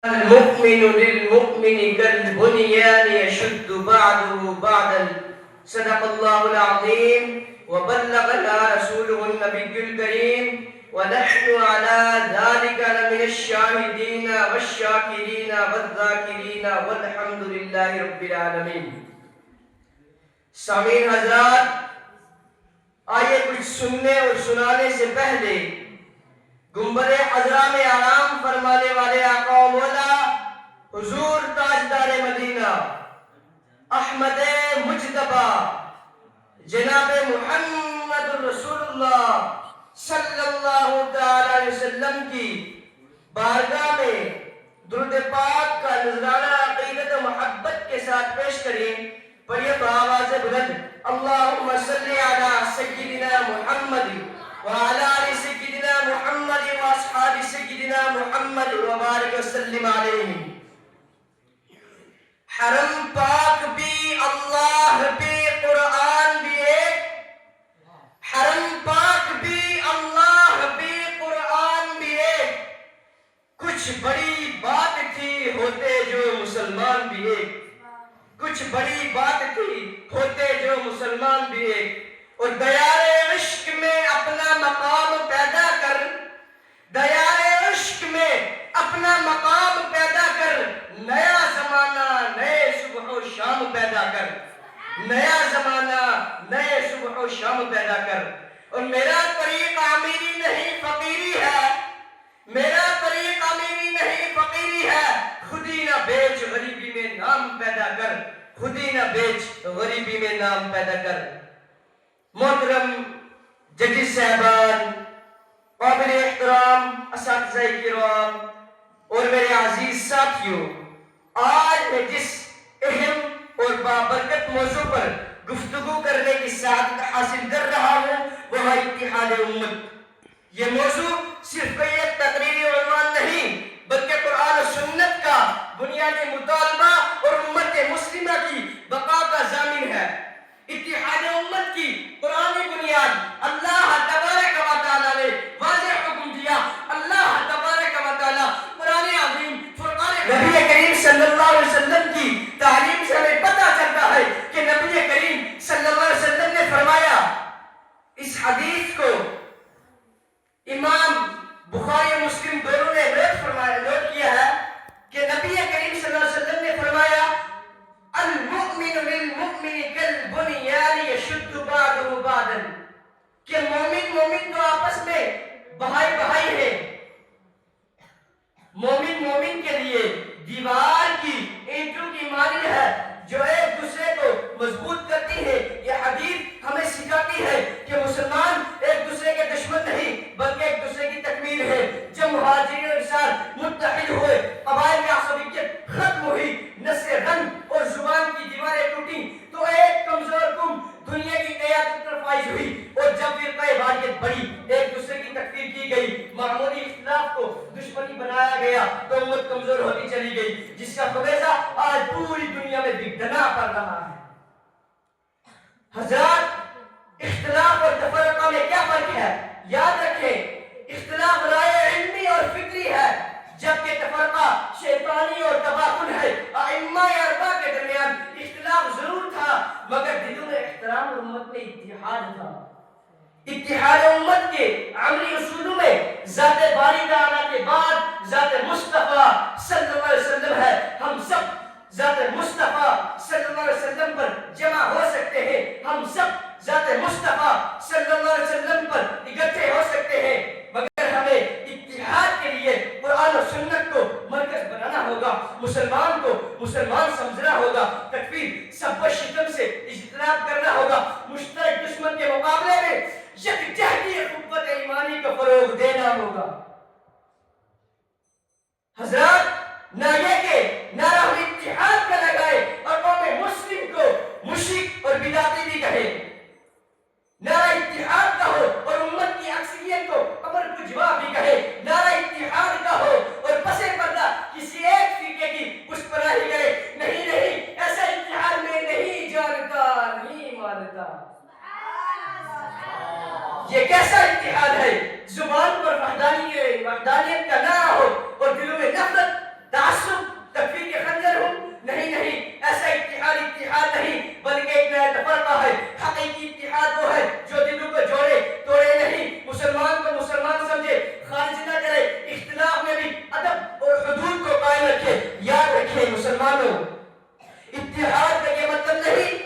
المؤمن للمؤمن كالبنيان يشد بعضه بعضا صدق الله العظيم وبلغنا رسوله النبي الكريم ونحن على ذلك لمن الشاهدين والشاكرين والذاكرين والحمد لله رب العالمين. سامعین حضرات، آئیے کچھ سننے اور سنانے سے پہلے گنبد عذرا میں آرام فرمانے والے آقا و مولا حضور تاجدار مدینہ احمد مجتبی جناب محمد رسول اللہ صلی اللہ تعالی علیہ وسلم کی بارگاہ میں درود پاک کا نذرانہ عقیدت و محبت کے ساتھ پیش کریں. پڑھیے بآواز بلند، اللہم صلی علی سیدنا محمد وعلى آل سيدنا محمد واصحاب سيدنا محمد وبارك وسلم عليه. حرم پاک بھی، اللہ بھی، قرآن بھی ایک. حرم پاک بھی، اللہ بھی، قرآن بھی ایک. کچھ بڑی بات تھی ہوتے جو مسلمان بھی ایک. کچھ بڑی بات تھی ہوتے جو مسلمان بھی ایک. اور دیار عشق میں اپنا مقام پیدا کر، دیار عشق میں اپنا مقام پیدا کر، نیا زمانہ نئے صبح و شام پیدا کر، نیا زمانہ نئے صبح و شام پیدا کر. اور میرا طریق امیری نہیں فقیری ہے، میرا طریق امیری نہیں فقیری ہے. خودی نہ بیچ غریبی میں نام پیدا کر، خودی نہ بیچ غریبی میں نام پیدا کر. محترم ججز صاحبان، قابل احترام اساتذہ کرام اور میرے عزیز ساتھیوں، آج میں جس اہم اور بابرکت موضوع پر گفتگو کرنے کی سعادت حاصل کر رہا ہوں وہ ہے اتحاد امت. یہ موضوع صرف کوئی ایک تقریری عنوان نہیں بلکہ قرآن و سنت کا بنیادی مطالبہ اور امت مسلمہ کی بقا کا ضامن ہے. اتحاد امت کی قرآنی بنیاد اللہ تبارک و تعالیٰ نے واضح حکم دیا. اللہ تبارک و تعالیٰ قرآن عظیم فرقان نبی کریم صلی اللہ علیہ وسلم کی تعلیم سے ہمیں پتہ چلتا ہے کہ نبی کریم صلی اللہ علیہ وسلم نے فرمایا. اس حدیث کو امام بخاری مسلم دونوں نے نوٹ کیا ہے کہ نبی کریم صلی اللہ علیہ وسلم نے فرمایا المؤمن للمؤمن كالبنيان يشد بعضه بعضا، کہ مومن تو آپس میں بھائی ہے. مومن کے لیے دیوار کی اینٹوں کی مانند ہے جو ایک دوسرے کو مضبوط کرتی ہے. یہ حدیث ہمیں سکھاتی ہے کہ مسلمان ایک دوسرے کے دشمن نہیں بلکہ ایک دوسرے کی تکمیل ہے. جب مہاجرین اور انصار متحد ہوئے، قبائل کی عصبیت ختم ہوئی، نسل رنگ اور زبان کی دیواریں ٹوٹی تو ایک کمزور قوم دنیا کی قیادت پر فائز ہوئی. اور جب فرقہ واحد بڑی، ایک دوسرے کی تکفیر کی گئی، معمولی اختلاف کو دشمنی بنایا گیا تو امت کمزور ہوتی چلی گئی، جس کا خمیزہ آج پوری دنیا میں دگنا پڑ رہا ہے. حضرات، اختلاف اور تفرقہ میں کیا فرق ہے؟ یاد رکھیں، اختلاف رائے علمی اور فکری ہے جبکہ تفرقہ شیطانی اور تباہکن ہے. ائمہ اربعہ کے درمیان اختلاف ضرور تھا مگر دلوں میں احترام اور امت میں اتحاد تھا. اتحاد امت کے عملی اصولوں میں ذات باری تعالیٰ کے بعد ذات مصطفیٰ صلی اللہ علیہ وسلم ہے. ہم سب ذات مصطفیٰ صلی اللہ علیہ وسلم پر جمع ہو سکتے ہیں، ہم سب ذات مصطفیٰ صلی اللہ علیہ وسلم پر اکٹھے ہو سکتے ہیں، مگر ہمیں اتحاد کے لیے قرآن و سنت کو مرکز بنانا ہوگا، مسلمان کو مسلمان سمجھنا ہوگا، تکفیر سب و شتم سے اجتناب کرنا ہوگا، مشترک دشمن کے مقابلے میں یکجہتی قوت ایمانی کو فروغ دینا ہوگا. حضرات، نہ یہ کہ نعرہ ہم اتحاد کا لگائے اور قوم مسلم کو مشرک اور بدعتی بھی کہے. نعرہ اتحاد کا ہو اور امت کی اکثریت کو قبر کو جواب بھی کہے. نعرہ اتحاد کا ہو اور پس پردہ کسی ایک فرقے کی پشت پناہی کرے. نہیں مسلمانوں، اتحاد کا یہ مطلب نہیں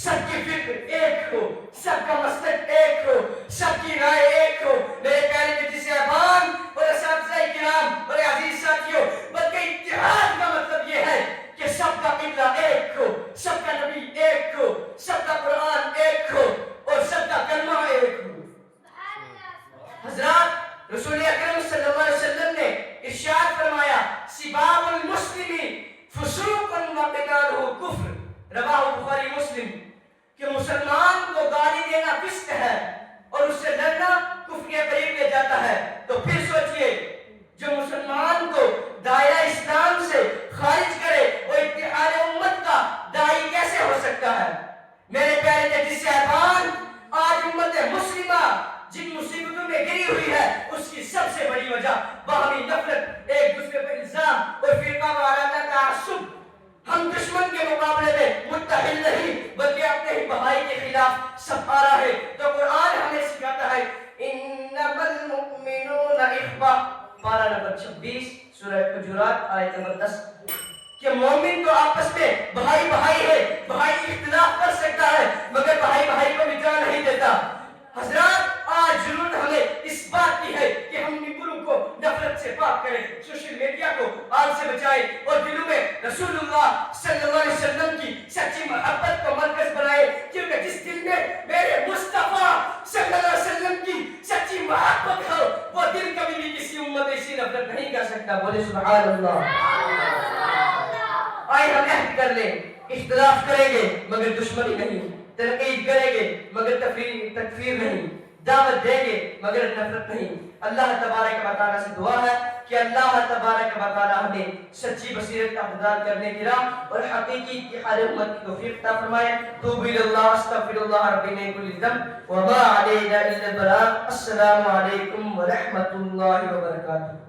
سب کی فکر ایک ہو، سب کا مسلک ایک ہو، سب کی رائے ایک ہو. میرے پیارے بیٹی صاحبان اور اساتذہ کرام اور عزیز ساتھیوں، بلکہ اتحاد کا مطلب یہ ہے کہ سب کا قبلہ ایک ہو، سب کا نبی ایک ہو، سب کا قرآن ایک ہو اور سب کا کلمہ ایک ہو. حضرات رسول اکرم صلی اللہ علیہ وسلم نے ارشاد فرمایا سباب المسلم فسوق وقتالہ کفر، رواہ بخاری مسلم، کہ مسلمان کو گالی دینا فسق ہے اور اس سے لڑنا کفر کے قریب لے جاتا ہے. تو پھر سوچئے جو مسلمان کو دائرہ اسلام سے خارج کرے وہ اتحاد امت کا داعی کیسے ہو سکتا ہے؟ میرے پیارے جدی صاحبان، آج امت مسلمہ جن مصیبتوں میں گری ہوئی ہے اس کی سب سے بڑی وجہ باہمی نفرت، ایک دوسرے پر الزام اور فرقہ وارانہ تعصب. ہم دشمن کے مقابلے میں متحد نہیں بلکہ اپنے ہی بھائی کے خلاف سب آ رہا ہے. تو قرآن ہمیں سکھاتا ہے انما المؤمنون اخوہ، پارہ نمبر 26 سورہ حجرات آیت نمبر 10، کہ مومن تو آپس میں بھائی بھائی ہے. بھائی اختلاف کر سکتا ہے مگر بھائی بھائی کو مٹا نہیں دیتا. حضرات آج ضرورت ہمیں اس بات کی ہے کہ ہم نبروں کو نفرت سے پاک کریں، سوشل میڈیا کو آگ سے بچائیں اور دلوں میں رسول اللہ صلی اللہ علیہ وسلم کی سچی محبت کو مرکز بنائیں. کیونکہ جس دل میں میرے مصطفیٰ صلی اللہ علیہ وسلم کی سچی محبت ہو وہ دل کبھی بھی کسی امت ایسی نفرت نہیں کر سکتا. بولے سبحان اللہ. آئے ہم عہد کر لیں، اختلاف کریں گے مگر دشمنی نہیں، تنقید کریں گے مگر تکفیر نہیں، دعوت دیں گے مگر نفرت نہیں. اللہ تبارک و تعالیٰ سے دعا ہے کہ اللہ تبارک و تعالیٰ ہمیں سچی بصیرت کا اقتدار کرنے کی راہ اور حقیقی اتحاد امت کی توفیق عطا فرمائے. توبوا الی اللہ استغفر اللہ ربی من کل ذنب وما علینا الا البلاغ. السلام علیکم ورحمۃ اللہ وبرکاتہ.